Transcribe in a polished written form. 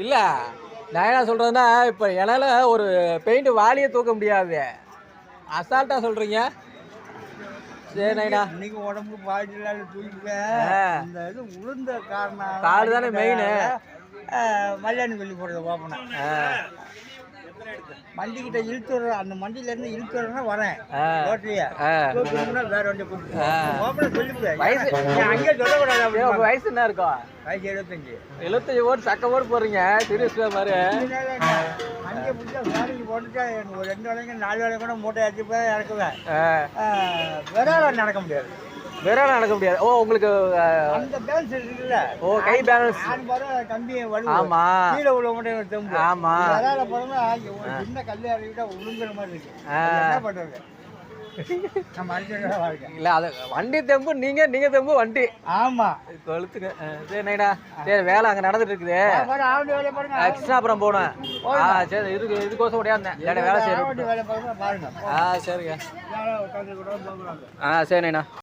இல்லை நான் என்ன சொல்கிறேன்னா இப்போ என்னால் ஒரு பெயிண்ட் வாலியை தூக்க முடியாது, அசால்ட்டாக சொல்கிறீங்க. சரி நைனா, இன்னைக்கு உடம்பு பாய்ச்சலால தூக்கிக்க இந்த இது உளுந்த காரணம் கால் தானே மெயின். மல்யாணி கொல்லி போடுறது பார்ப்பேன். மண்டிக்கிட்ட இழுத்து வர அந்த மண்டியிலேருந்து இழுத்து வரனா வரேன் ரோட்லையே வேற வண்டி கொடுத்து சொல்லிவிடுவேன். வயசு அங்கே சொல்லக்கூடாது. வயசு என்ன இருக்கும்? வயசு 75. 75 ஓட்டு சக்க ஓட்டு போடுறீங்க சீரியஸ்ல மாதிரி. மண்டியை பிடிச்சா வேலைக்கு போட்டுட்டா எனக்கு ஒரு 2 வேலைக்கு 4 வேலைக்கு கூட மூட்டை அடிச்சு போய் இறக்குவேன். வேற நடக்க முடியாது. வேற நடக்க முடியாது. ஓ உங்களுக்கு அந்த பேலன்ஸ் இருக்குல்ல. ஓ கை பேலன்ஸ். நான் பாரு கம்பி வலு. ஆமா கீழே உள்ள மட்டும் தெம்பு. ஆமா வேற போறோம்னா சின்ன கல்ல அறிவிட்டா உளுங்குற மாதிரி இருக்கு. என்ன பண்றது? நம்ம அடிச்சா வாழ்க்கை. இல்ல அது வண்டி தெம்பு, நீங்க தெம்பு வண்டி. ஆமா கொளுத்துங்க. சரி நைடா, சரி வேலை அங்க நடந்துட்டு இருக்குது. ஆவடி வேலைய பாருங்க. கிருஷ்ணாபுரம் போகணும். சரி இதுக்கோசம் ஓடியாந்தேன். வேலை செய்யறோம். ஆவடி வேலைய பாருங்க. சரிங்க. யாரோ உட்கார்ந்து கூட போறாங்க. சரி நைடா.